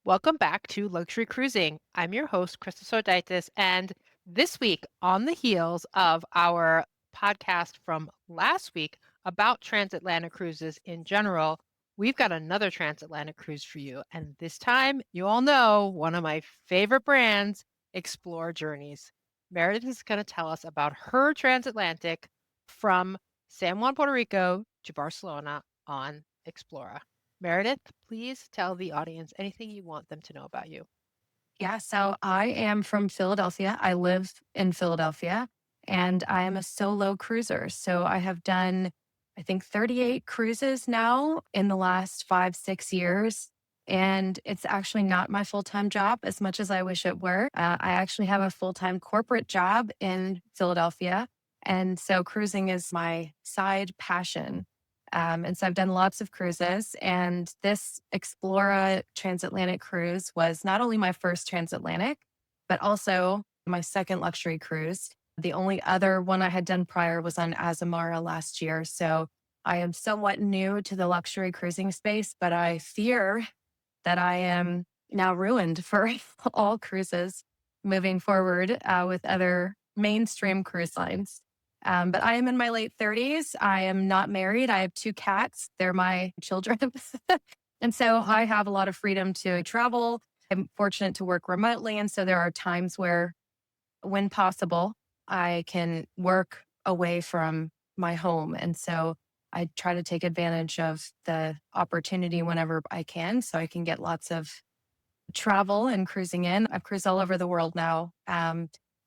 Welcome back to Luxury Cruising. I'm your host, Krystal, and this week, on the heels of our podcast from last week about transatlantic cruises in general, we've got another transatlantic cruise for you. And this time, you all know one of my favorite brands, Explora Journeys. Meredith is going to tell us about her transatlantic from San Juan, Puerto Rico to Barcelona on Explora. Meredith, please tell the audience anything you want them to know about you. Yeah, so I am from Philadelphia. I live in Philadelphia and I am a solo cruiser. So I have done, I think, 38 cruises now in the last 5, 6 years. And it's actually not my full time job as much as I wish it were. I actually have a full time corporate job in Philadelphia. And so cruising is my side passion. And so I've done lots of cruises, and this Explora transatlantic cruise was not only my first transatlantic, but also my second luxury cruise. The only other one I had done prior was on Azamara last year. So I am somewhat new to the luxury cruising space, but I fear that I am now ruined for all cruises moving forward with other mainstream cruise lines. But I am in my late 30s. I am not married. I have two cats. They're my children. And so I have a lot of freedom to travel. I'm fortunate to work remotely. And so there are times where, when possible, I can work away from my home. And so I try to take advantage of the opportunity whenever I can so I can get lots of travel and cruising in. I've cruised all over the world now.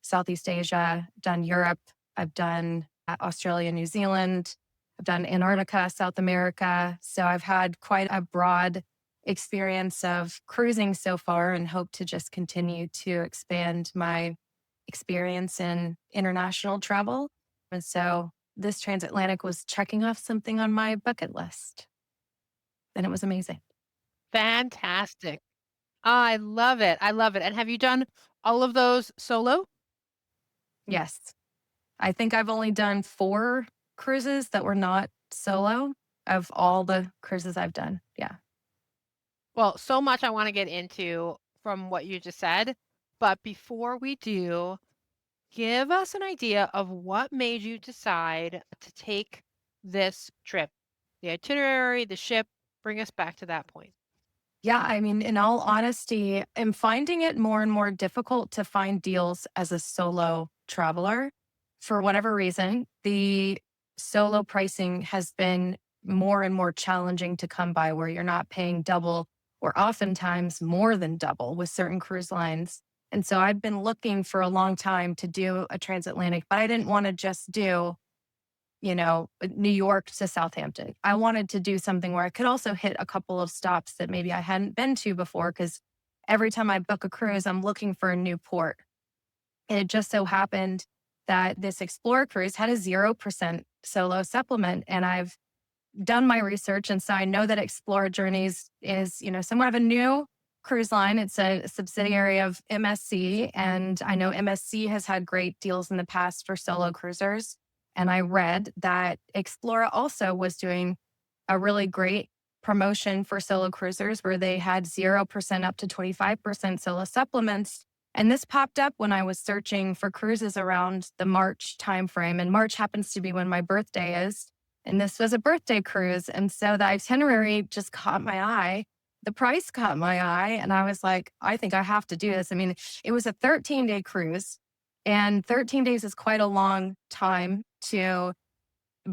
Southeast Asia, done Europe, I've done Australia, New Zealand, I've done Antarctica, South America. So I've had quite a broad experience of cruising so far and hope to just continue to expand my experience in international travel. And so this transatlantic was checking off something on my bucket list, and it was amazing. Fantastic. I love it. I love it. And have you done all of those solo? Yes. I think I've only done 4 cruises that were not solo of all the cruises I've done. Yeah. Well, so much I want to get into from what you just said. But before we do, give us an idea of what made you decide to take this trip, the itinerary, the ship. Bring us back to that point. Yeah, I mean, in all honesty, I'm finding it more and more difficult to find deals as a solo traveler. For whatever reason, the solo pricing has been more and more challenging to come by, where you're not paying double or oftentimes more than double with certain cruise lines. And so I've been looking for a long time to do a transatlantic, but I didn't want to just do New York to Southampton. I wanted to do something where I could also hit a couple of stops that maybe I hadn't been to before. Cause every time I book a cruise, I'm looking for a new port. And it just so happened that this Explorer cruise had a 0% solo supplement. And I've done my research. And so I know that Explora Journeys is, somewhat of a new cruise line. It's a subsidiary of MSC. And I know MSC has had great deals in the past for solo cruisers. And I read that Explora also was doing a really great promotion for solo cruisers where they had 0% up to 25% solo supplements. And this popped up when I was searching for cruises around the March timeframe. And March happens to be when my birthday is. And this was a birthday cruise. And so the itinerary just caught my eye. The price caught my eye. And I was like, I think I have to do this. I mean, it was a 13-day cruise. And 13 days is quite a long time to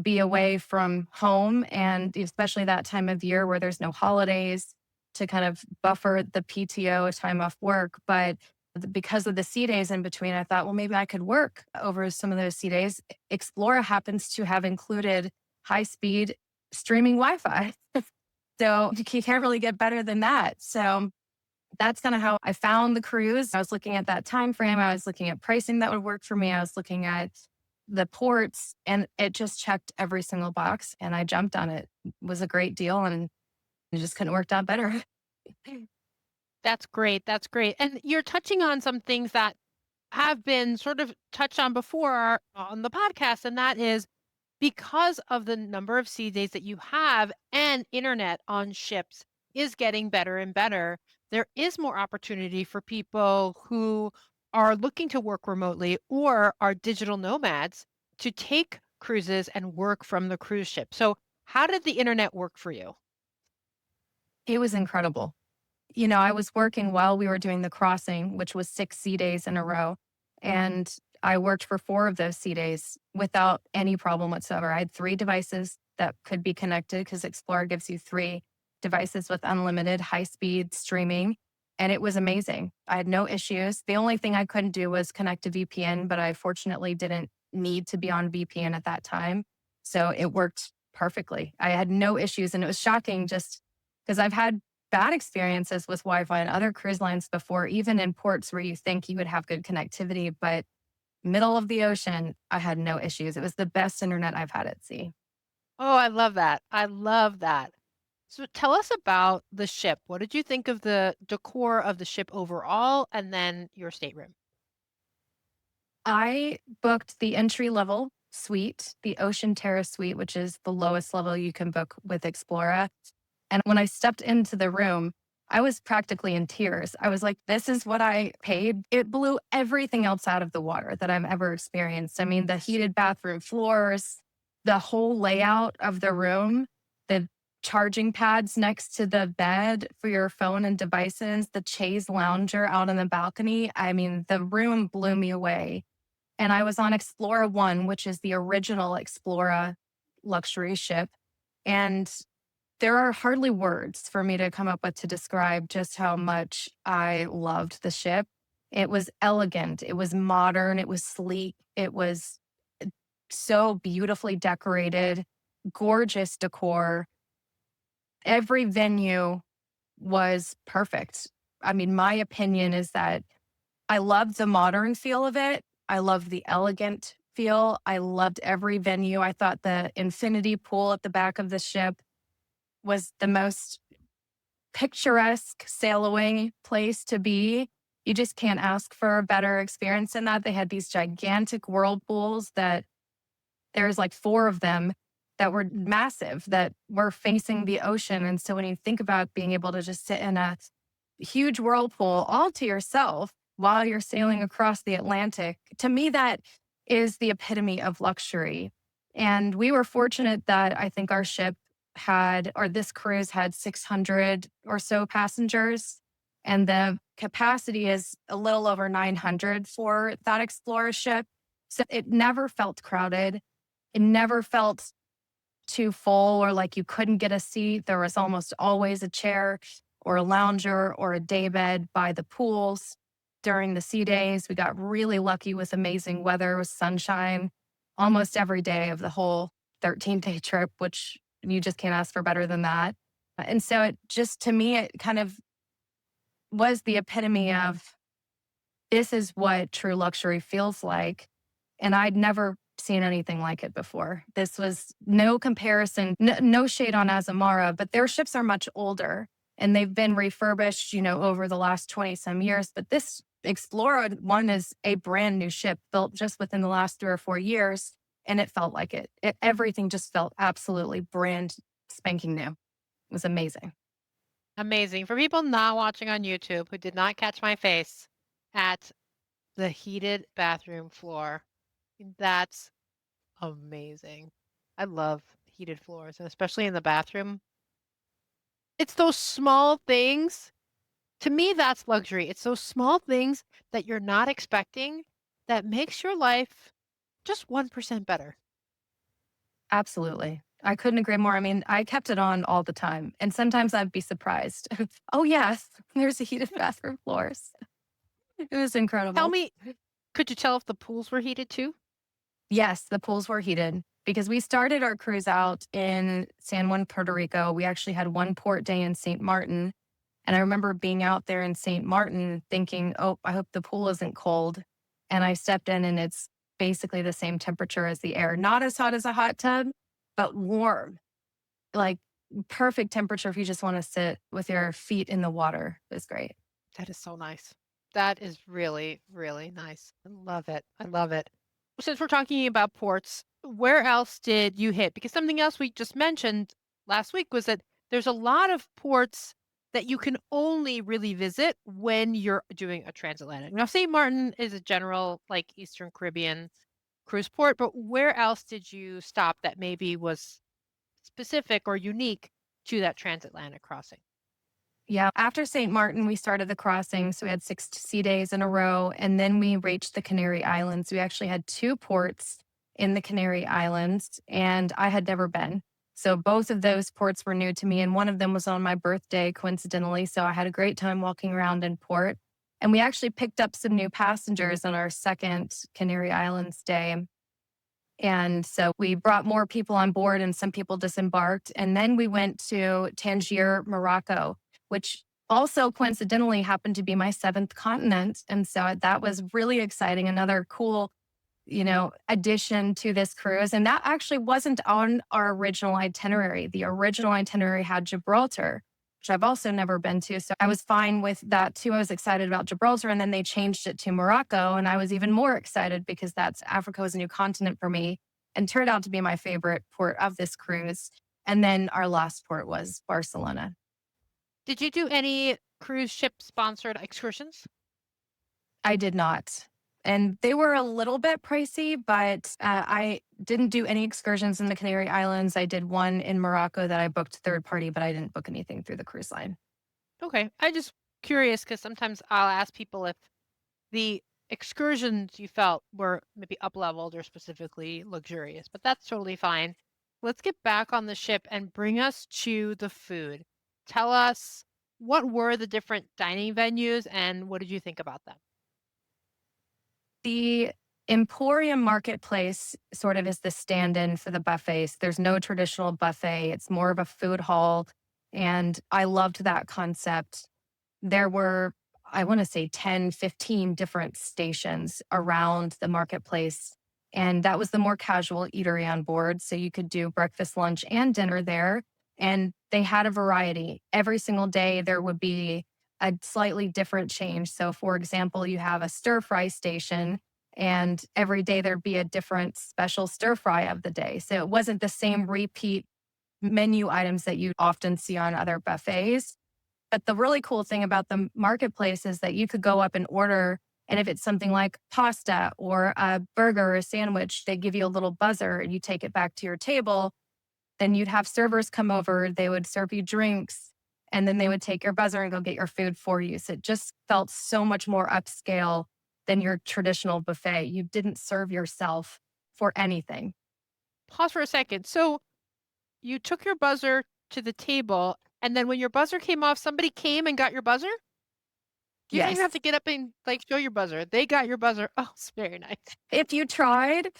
be away from home. And especially that time of year where there's no holidays to kind of buffer the PTO time off work. But because of the sea days in between, I thought, well, maybe I could work over some of those sea days. Explora happens to have included high speed streaming Wi Fi. So you can't really get better than that. So that's kind of how I found the cruise. I was looking at that time frame. I was looking at pricing that would work for me. I was looking at the ports, and it just checked every single box. And I jumped on it. It was a great deal, and it just couldn't work out better. That's great. That's great. And you're touching on some things that have been sort of touched on before on the podcast, and that is because of the number of sea days that you have and internet on ships is getting better and better, there is more opportunity for people who are looking to work remotely or are digital nomads to take cruises and work from the cruise ship. So, how did the internet work for you? It was incredible. I was working while we were doing the crossing, which was 6 sea days in a row, and I worked for 4 of those sea days without any problem whatsoever. I had 3 devices that could be connected because Explorer gives you 3 devices with unlimited high-speed streaming, and it was amazing. I had no issues. The only thing I couldn't do was connect to VPN, but I fortunately didn't need to be on VPN at that time, so it worked perfectly. I had no issues, and it was shocking just because I've had bad experiences with Wi-Fi and other cruise lines before, even in ports where you think you would have good connectivity, but middle of the ocean, I had no issues. It was the best internet I've had at sea. Oh, I love that. I love that. So tell us about the ship. What did you think of the decor of the ship overall and then your stateroom? I booked the entry level suite, the Ocean Terrace suite, which is the lowest level you can book with Explora. And when I stepped into the room, I was practically in tears. I was like, this is what I paid. It blew everything else out of the water that I've ever experienced. I mean, the heated bathroom floors, the whole layout of the room, the charging pads next to the bed for your phone and devices, the chaise lounger out on the balcony. I mean, the room blew me away. And I was on Explora One, which is the original Explora luxury ship. And there are hardly words for me to come up with to describe just how much I loved the ship. It was elegant, it was modern, it was sleek, it was so beautifully decorated, gorgeous decor. Every venue was perfect. I mean, my opinion is that I loved the modern feel of it. I loved the elegant feel. I loved every venue. I thought the infinity pool at the back of the ship was the most picturesque sail away place to be. You just can't ask for a better experience than that. They had these gigantic whirlpools that there's like 4 of them that were massive that were facing the ocean. And so when you think about being able to just sit in a huge whirlpool all to yourself while you're sailing across the Atlantic, to me, that is the epitome of luxury. And we were fortunate that I think our ship had, or this cruise had 600 or so passengers. And the capacity is a little over 900 for that Explorer ship. So it never felt crowded. It never felt too full or like you couldn't get a seat. There was almost always a chair or a lounger or a daybed by the pools during the sea days. We got really lucky with amazing weather, with sunshine almost every day of the whole 13-day trip, which you just can't ask for better than that. And so it just, to me, it kind of was the epitome of this is what true luxury feels like. And I'd never seen anything like it before. This was no comparison, no shade on Azamara, but their ships are much older and they've been refurbished, over the last 20 some years. But this Explorer One is a brand new ship built just within the last 3 or 4 years. And it felt like everything just felt absolutely brand spanking new. It was amazing. Amazing. For people not watching on YouTube who did not catch my face at the heated bathroom floor, that's amazing. I love heated floors, and especially in the bathroom. It's those small things. To me, that's luxury. It's those small things that you're not expecting that makes your life just 1% better. Absolutely. I couldn't agree more. I mean, I kept it on all the time. And sometimes I'd be surprised. Oh, yes, there's a heated bathroom floors. It was Tell incredible. me, could you tell if the pools were heated too? Yes, the pools were heated because we started our cruise out in San Juan, Puerto Rico. We actually had one port day in St. Martin. And I remember being out there in St. Martin thinking, oh, I hope the pool isn't cold. And I stepped in and it's basically the same temperature as the air. Not as hot as a hot tub, but warm, like perfect temperature if you just want to sit with your feet in the water. It was great. That is so nice. That is really, really nice. I love it. I love it. Since we're talking about ports, where else did you hit? Because something else we just mentioned last week was that there's a lot of ports that you can only really visit when you're doing a transatlantic? Now, St. Martin is a general, like, Eastern Caribbean cruise port, but where else did you stop that maybe was specific or unique to that transatlantic crossing? Yeah. After St. Martin, we started the crossing. So we had 6 sea days in a row. And then we reached the Canary Islands. We actually had two ports in the Canary Islands, and I had never been. So both of those ports were new to me. And one of them was on my birthday, coincidentally. So I had a great time walking around in port. And we actually picked up some new passengers on our second Canary Islands day. And so we brought more people on board and some people disembarked. And then we went to Tangier, Morocco, which also coincidentally happened to be my seventh continent. And so that was really exciting. Another cool, addition to this cruise. And that actually wasn't on our original itinerary. The original itinerary had Gibraltar, which I've also never been to. So I was fine with that too. I was excited about Gibraltar, and then they changed it to Morocco. And I was even more excited because that's Africa was a new continent for me and turned out to be my favorite port of this cruise. And then our last port was Barcelona. Did you do any cruise ship sponsored excursions? I did not. And they were a little bit pricey, but I didn't do any excursions in the Canary Islands. I did one in Morocco that I booked third party, but I didn't book anything through the cruise line. Okay. I just curious because sometimes I'll ask people if the excursions you felt were maybe up leveled or specifically luxurious, but that's totally fine. Let's get back on the ship and bring us to the food. Tell us, what were the different dining venues and what did you think about them? The Emporium Marketplace sort of is the stand in for the buffets. There's no traditional buffet, it's more of a food hall. And I loved that concept. There were, I want to say 10, 15 different stations around the marketplace. And that was the more casual eatery on board. So you could do breakfast, lunch, and dinner there. And they had a variety. Every single day, there would be a slightly different change. So, for example, you have a stir fry station, and every day there'd be a different special stir fry of the day. So it wasn't the same repeat menu items that you often see on other buffets. But the really cool thing about the marketplace is that you could go up and order. And if it's something like pasta or a burger or a sandwich, they give you a little buzzer and you take it back to your table. Then you'd have servers come over, they would serve you drinks, and then they would take your buzzer and go get your food for you. So it just felt so much more upscale than your traditional buffet. You didn't serve yourself for anything. Pause for a second. So you took your buzzer to the table, and then when your buzzer came off, somebody came and got your buzzer? You didn't even have Yes. to get up and, like, show your buzzer. They got your buzzer. Oh, it's very nice. If you tried,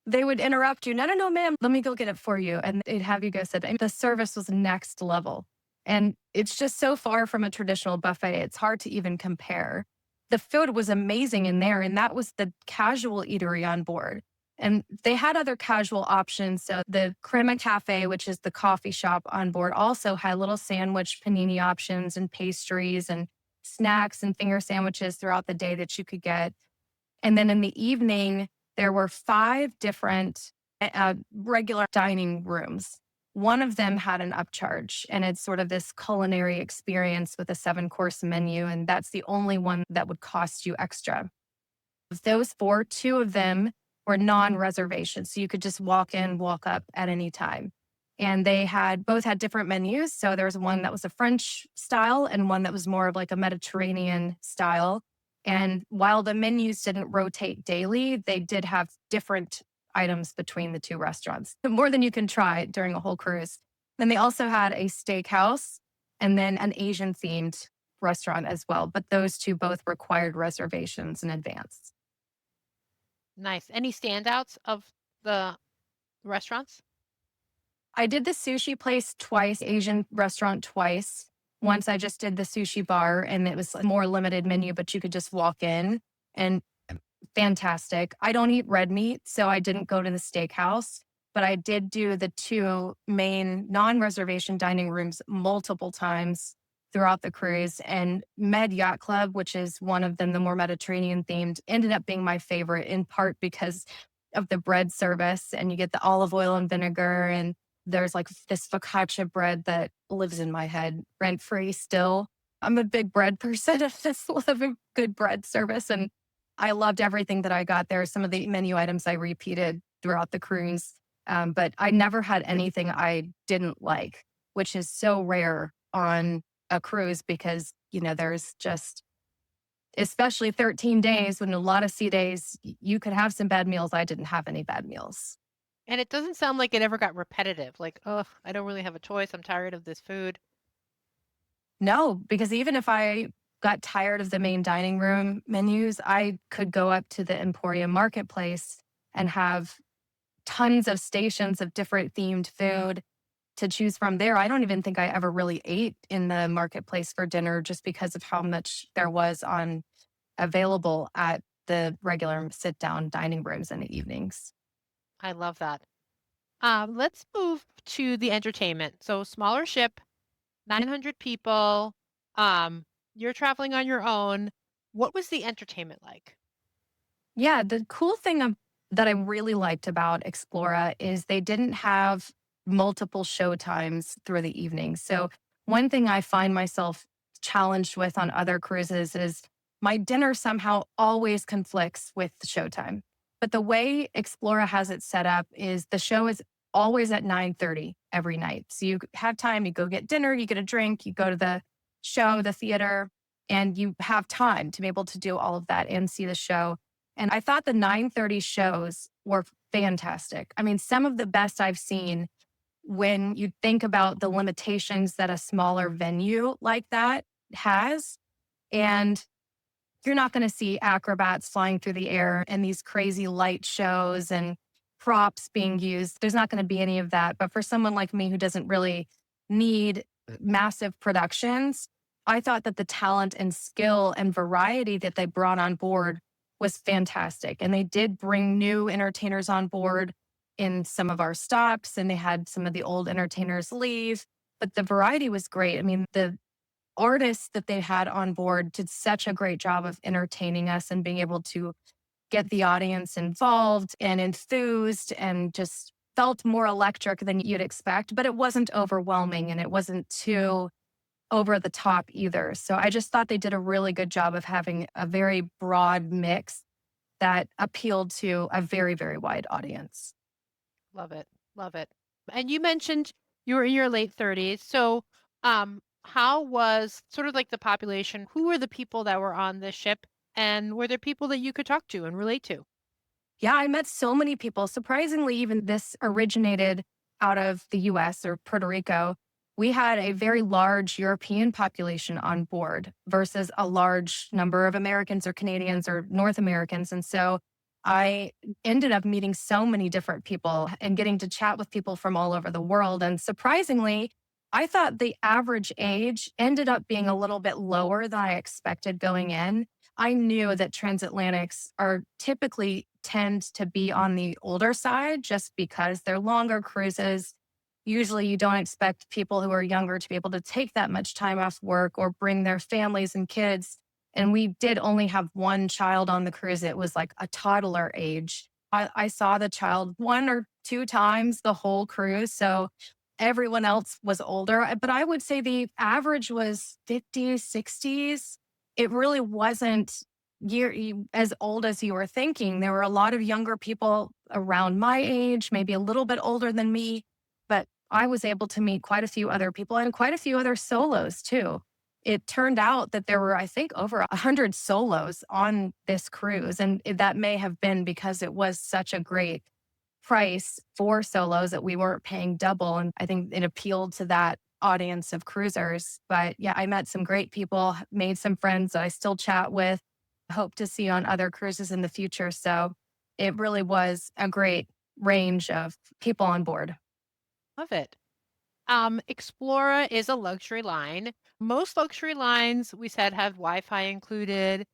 they would interrupt you. No, no, no, ma'am. Let me go get it for you. And they'd have you go sit. And the service was next level. And it's just so far from a traditional buffet. It's hard to even compare. The food was amazing in there. And that was the casual eatery on board. And they had other casual options. So the Crema Cafe, which is the coffee shop on board, also had little sandwich panini options and pastries and snacks and finger sandwiches throughout the day that you could get. And then in the evening, there were five different regular dining rooms. One of them had an upcharge, and it's sort of this culinary experience with a 7 course menu. And that's the only one that would cost you extra. Of those four, two of them were non reservations. So you could just walk in, walk up at any time. And they had both had different menus. So there was one that was a French style and one that was more of like a Mediterranean style. And while the menus didn't rotate daily, they did have different items between the two restaurants, more than you can try during a whole cruise. Then they also had a steakhouse and then an Asian themed restaurant as well. But those two both required reservations in advance. Nice. Any standouts of the restaurants? I did the sushi place twice, Asian restaurant twice. Once I just did the sushi bar and it was a more limited menu, but you could just walk in and fantastic. I don't eat red meat, so I didn't go to the steakhouse, but I did do the two main non-reservation dining rooms multiple times throughout the cruise. And Med Yacht Club, which is one of them, the more Mediterranean themed, ended up being my favorite in part because of the bread service and you get the olive oil and vinegar and There's like this focaccia bread that lives in my head rent free still. I'm a big bread person. I just love a good bread service. And I loved everything that I got there. Some of the menu items I repeated throughout the cruise. But I never had anything I didn't like, which is so rare on a cruise because, there's just, especially 13 days when a lot of sea days, you could have some bad meals. I didn't have any bad meals. And it doesn't sound like it ever got repetitive. Like, oh, I don't really have a choice. I'm tired of this food. No, because even if I got tired of the main dining room menus, I could go up to the Emporium Marketplace and have tons of stations of different themed food to choose from there. I don't even think I ever really ate in the marketplace for dinner just because of how much there was on available at the regular sit down dining rooms in the evenings. I love that. Let's move to the entertainment. So smaller ship, 900 people. You're traveling on your own. What was the entertainment like? Yeah, the cool thing that I really liked about Explora is they didn't have multiple show times through the evening. So, one thing I find myself challenged with on other cruises is my dinner somehow always conflicts with the showtime. But the way Explora has it set up is the show is always at 9:30 every night. So you have time, you go get dinner, you get a drink, you go to the show, the theater, and you have time to be able to do all of that and see the show. And I thought the 9:30 shows were fantastic. I mean, some of the best I've seen when you think about the limitations that a smaller venue like that has. And you're not going to see acrobats flying through the air and these crazy light shows and props being used. There's not going to be any of that. But for someone like me who doesn't really need massive productions, I thought that the talent and skill and variety that they brought on board was fantastic. And they did bring new entertainers on board in some of our stops, and they had some of the old entertainers leave. But the variety was great. I mean, the artists that they had on board did such a great job of entertaining us and being able to get the audience involved and enthused and just felt more electric than you'd expect, but it wasn't overwhelming and it wasn't too over the top either. So I just thought they did a really good job of having a very broad mix that appealed to a very, very wide audience. Love it. Love it. And you mentioned you were in your late 30s. So, how was sort of like the population? Who were the people that were on this ship? And were there people that you could talk to and relate to? Yeah, I met so many people. Surprisingly, even this originated out of the US or Puerto Rico. We had a very large European population on board versus a large number of Americans or Canadians or North Americans. And so I ended up meeting so many different people and getting to chat with people from all over the world. And surprisingly, I thought the average age ended up being a little bit lower than I expected going in. I knew that transatlantics are typically tend to be on the older side just because they're longer cruises. Usually, you don't expect people who are younger to be able to take that much time off work or bring their families and kids. And we did only have one child on the cruise. It was like a toddler age. I saw the child one or two times the whole cruise. So everyone else was older. But I would say the average was 50s, 60s. It really wasn't as old as you were thinking. There were a lot of younger people around my age, maybe a little bit older than me, but I was able to meet quite a few other people and quite a few other solos too. It turned out that there were, I think, over 100 solos on this cruise. And that may have been because it was such a great price for solos that we weren't paying double. And I think it appealed to that audience of cruisers. But yeah, I met some great people, made some friends that I still chat with, hope to see on other cruises in the future. So it really was a great range of people on board. Love it. Explora is a luxury line. Most luxury lines, we said, have Wi-Fi included.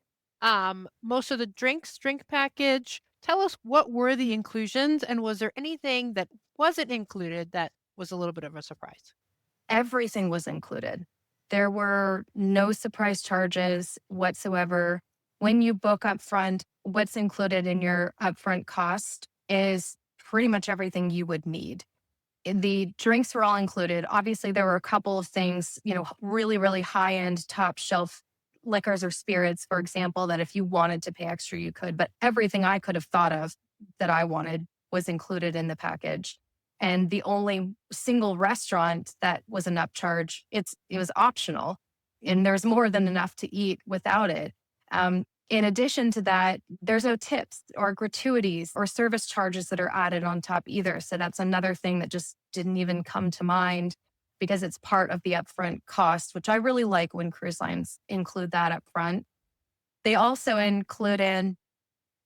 Most of the drink package. Tell us what were the inclusions and was there anything that wasn't included that was a little bit of a surprise? Everything was included. There were no surprise charges whatsoever. When you book upfront, what's included in your upfront cost is pretty much everything you would need. The drinks were all included. Obviously, there were a couple of things, really, really high end, top shelf liquors or spirits, for example, that if you wanted to pay extra, you could. But everything I could have thought of that I wanted was included in the package. And the only single restaurant that was an upcharge, it was optional, and there's more than enough to eat without it. In addition to that, there's no tips or gratuities or service charges that are added on top either. So that's another thing that just didn't even come to mind because it's part of the upfront cost, which I really like when cruise lines include that up front. They also included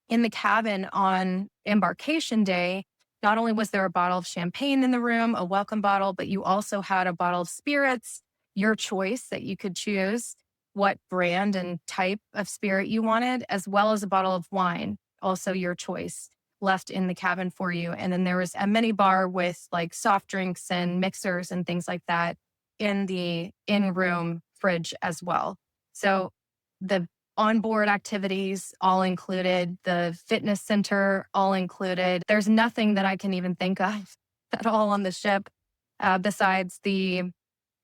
in the cabin on embarkation day, not only was there a bottle of champagne in the room, a welcome bottle, but you also had a bottle of spirits, your choice that you could choose what brand and type of spirit you wanted, as well as a bottle of wine, also your choice, left in the cabin for you. And then there was a mini bar with like soft drinks and mixers and things like that in the in room fridge as well. So the onboard activities all included, the fitness center all included. There's nothing that I can even think of at all on the ship besides the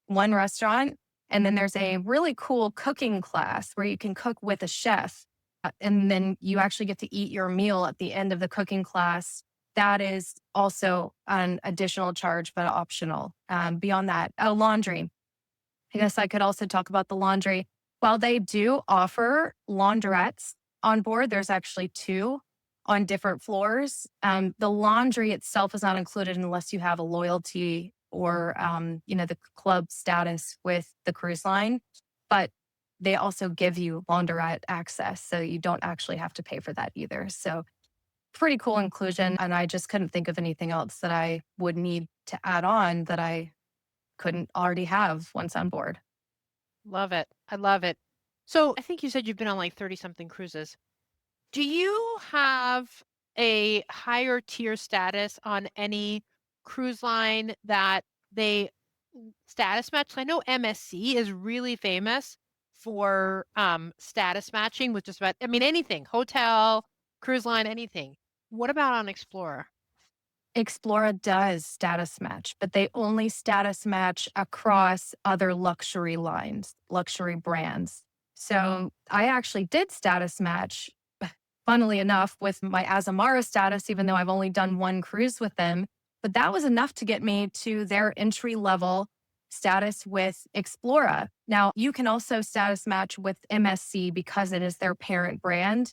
one restaurant. And then there's a really cool cooking class where you can cook with a chef. And then you actually get to eat your meal at the end of the cooking class. That is also an additional charge, but optional. Beyond that, laundry. I guess I could also talk about the laundry. While they do offer laundrettes on board, there's actually two on different floors. The laundry itself is not included unless you have a loyalty or the club status with the cruise line. But they also give you laundrette access, so you don't actually have to pay for that either. So pretty cool inclusion. And I just couldn't think of anything else that I would need to add on that I couldn't already have once on board. Love it. I love it. So I think you said you've been on like 30 something cruises. Do you have a higher tier status on any cruise line that they status match? I know MSC is really famous for status matching with just about, I mean, anything, hotel, cruise line, anything. What about on Explorer? Explora does status match, but they only status match across other luxury lines, luxury brands. So I actually did status match, funnily enough, with my Azamara status, even though I've only done one cruise with them. But that was enough to get me to their entry level status with Explora. Now, you can also status match with MSC because it is their parent brand.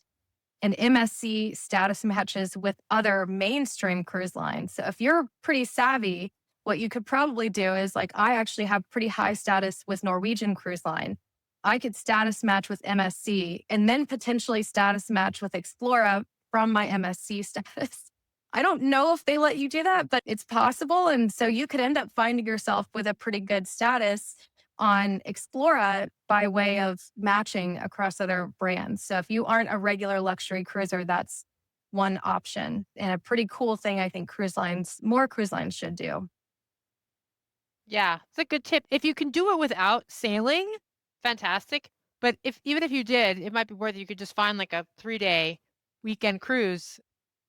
And MSC status matches with other mainstream cruise lines. So if you're pretty savvy, what you could probably do is like, I actually have pretty high status with Norwegian Cruise Line. I could status match with MSC and then potentially status match with Explora from my MSC status. I don't know if they let you do that, but it's possible. And so you could end up finding yourself with a pretty good status on Explora by way of matching across other brands. So if you aren't a regular luxury cruiser, that's one option and a pretty cool thing I think more cruise lines should do. Yeah, it's a good tip. If you can do it without sailing, fantastic. But even if you did, it might be worth it. You could just find like a 3-day weekend cruise.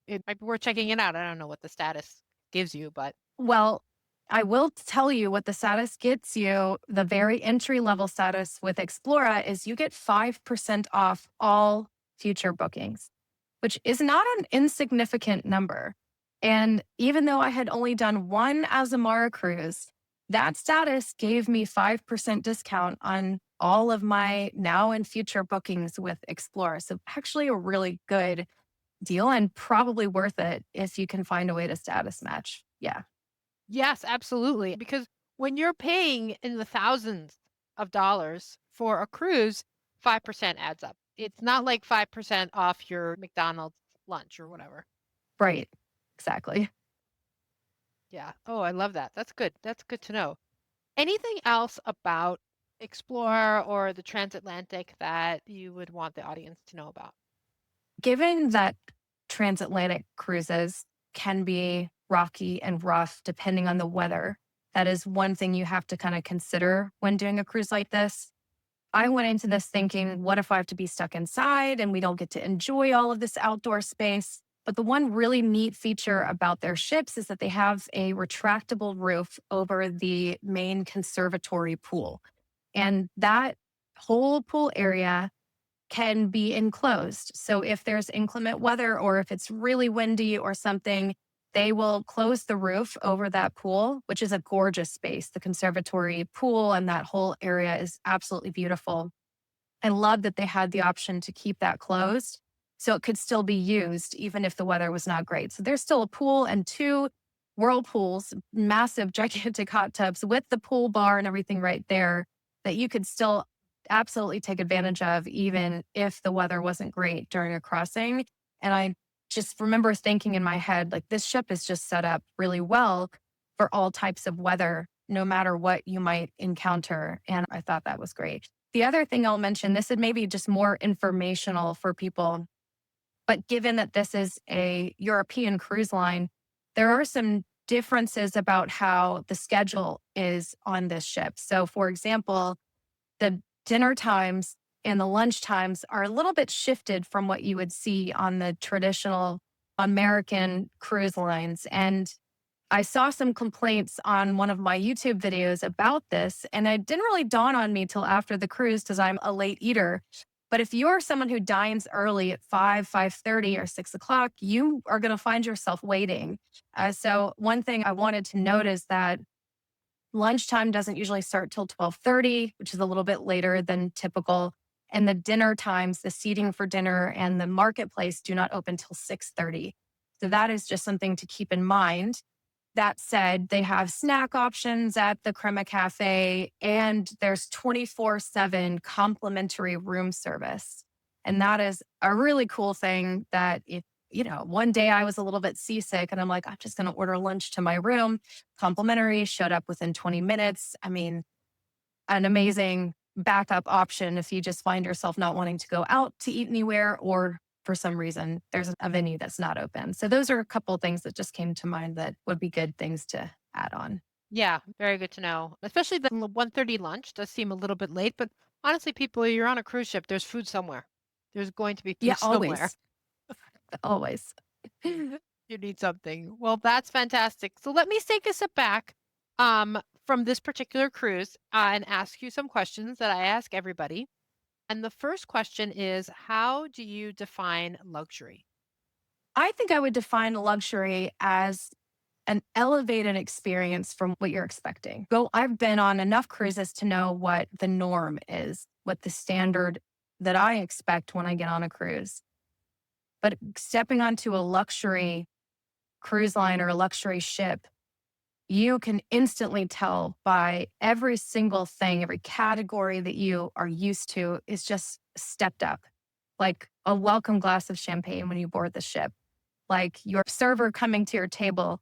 It might be worth checking it out. I don't know what the status gives you, but Well, I will tell you what the status gets you. The very entry level status with Explora is you get 5% off all future bookings, which is not an insignificant number. And even though I had only done one Azamara cruise, that status gave me 5% discount on all of my now and future bookings with Explora. So actually a really good deal and probably worth it if you can find a way to status match. Yeah. yes, absolutely. Because when you're paying in the thousands of dollars for a cruise, 5% adds up. It's not like 5% off your McDonald's lunch or whatever. Right. Exactly. Yeah. Oh, I love that. That's good. That's good to know. Anything else about Explorer or the Transatlantic that you would want the audience to know about? Given that transatlantic cruises can be rocky and rough depending on the weather, that is one thing you have to kind of consider when doing a cruise like this. I went into this thinking, what if I have to be stuck inside and we don't get to enjoy all of this outdoor space? But the one really neat feature about their ships is that they have a retractable roof over the main conservatory pool. And that whole pool area can be enclosed. So if there's inclement weather or if it's really windy or something, they will close the roof over that pool, which is a gorgeous space. The conservatory pool and that whole area is absolutely beautiful. I love that they had the option to keep that closed so it could still be used even if the weather was not great. So there's still a pool and two whirlpools, massive, gigantic hot tubs with the pool bar and everything right there that you could still absolutely take advantage of, even if the weather wasn't great during a crossing. And I just remember thinking in my head, like, this ship is just set up really well for all types of weather, no matter what you might encounter. And I thought that was great. The other thing I'll mention, this is maybe just more informational for people, but given that this is a European cruise line, there are some differences about how the schedule is on this ship. So, for example, the dinner times and the lunch times are a little bit shifted from what you would see on the traditional American cruise lines. And I saw some complaints on one of my YouTube videos about this, and it didn't really dawn on me till after the cruise because I'm a late eater. But if you're someone who dines early at 5:30, or 6 o'clock, you are going to find yourself waiting. So one thing I wanted to note is that lunchtime doesn't usually start till 12:30, which is a little bit later than typical. And the dinner times, the seating for dinner and the marketplace do not open till 6:30. So that is just something to keep in mind. That said, they have snack options at the Crema Cafe and there's 24/7 complimentary room service. And that is a really cool thing that if, one day I was a little bit seasick and I'm like, I'm just going to order lunch to my room. Complimentary, showed up within 20 minutes. I mean, an amazing backup option if you just find yourself not wanting to go out to eat anywhere or for some reason there's a venue that's not open. So those are a couple of things that just came to mind that would be good things to add on. Yeah, very good to know. Especially the 1:30 lunch does seem a little bit late, but honestly, people, you're on a cruise ship, there's food somewhere. There's going to be Yeah, food somewhere. always. Always. You need something. Well, that's fantastic. So let me take a step back from this particular cruise and ask you some questions that I ask everybody. And the first question is, how do you define luxury? I think I would define luxury as an elevated experience from what you're expecting. Go I've been on enough cruises to know what the norm is, what the standard that I expect when I get on a cruise. But stepping onto a luxury cruise line or a luxury ship, you can instantly tell by every single thing, every category that you are used to is just stepped up. Like a welcome glass of champagne when you board the ship, like your server coming to your table,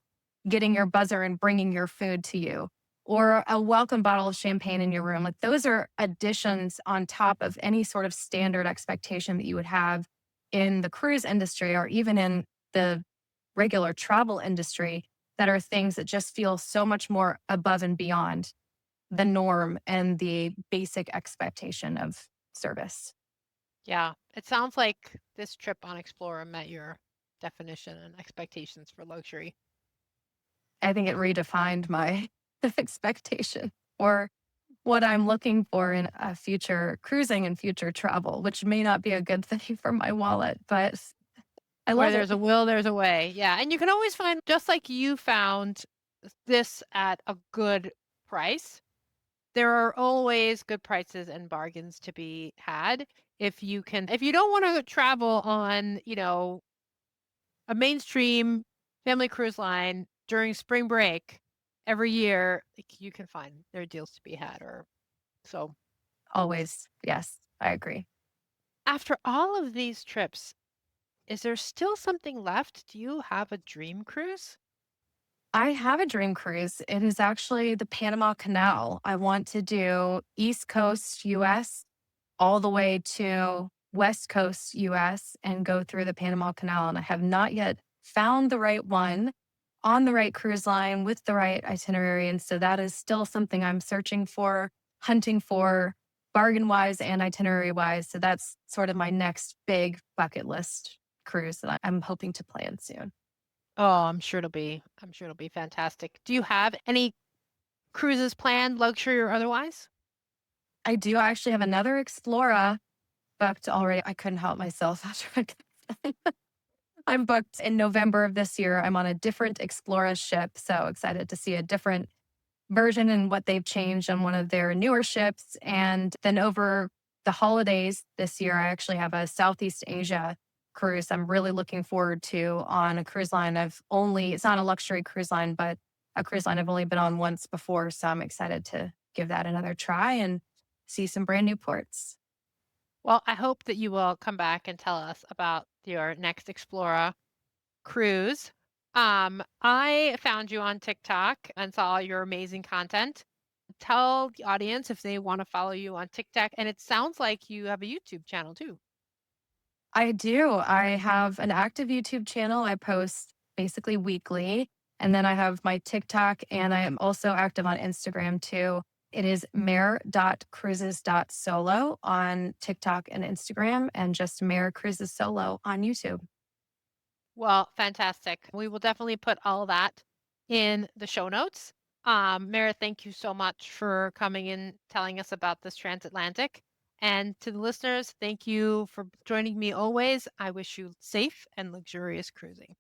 getting your buzzer and bringing your food to you, or a welcome bottle of champagne in your room. Like those are additions on top of any sort of standard expectation that you would have in the cruise industry or even in the regular travel industry that are things that just feel so much more above and beyond the norm and the basic expectation of service. Yeah, it sounds like this trip on Explorer met your definition and expectations for luxury. I think it redefined my expectation or what I'm looking for in a future cruising and future travel, which may not be a good thing for my wallet, but I Where love it. there's a will, there's a way. Yeah. And you can always find, just like you found this at a good price, there are always good prices and bargains to be had. If you don't want to travel on, a mainstream family cruise line during spring break every year, like, you can find there are deals to be had. Or so Always. Yes, I agree. after all of these trips, is there still something left? Do you have a dream cruise? I have a dream cruise. It is actually the Panama Canal. I want to do East Coast US all the way to West Coast US and go through the Panama Canal. And I have not yet found the right one on the right cruise line with the right itinerary. And so that is still something I'm searching for, hunting for, bargain wise and itinerary wise. So that's sort of my next big bucket list cruise that I'm hoping to plan soon. Oh, I'm sure it'll be fantastic. Do you have any cruises planned, luxury or otherwise? I do actually have another Explora booked already. I couldn't help myself after I'm booked in November of this year. I'm on a different Explora ship. So excited to see a different version and what they've changed on one of their newer ships. And then over the holidays this year, I actually have a Southeast Asia cruise I'm really looking forward to on a cruise line. It's not a luxury cruise line, but a cruise line I've only been on once before. So I'm excited to give that another try and see some brand new ports. Well, I hope that you will come back and tell us about your next Explora cruise. I found you on TikTok and saw your amazing content. Tell the audience if they want to follow you on TikTok. And it sounds like you have a YouTube channel too. I do. I have an active YouTube channel. I post basically weekly. And then I have my TikTok and I am also active on Instagram too. It is mare.cruises.solo on TikTok and Instagram and just Mare Cruises Solo on YouTube. Well, fantastic. We will definitely put all that in the show notes. Meredith, thank you so much for coming in, telling us about this transatlantic. And to the listeners, thank you for joining me always. I wish you safe and luxurious cruising.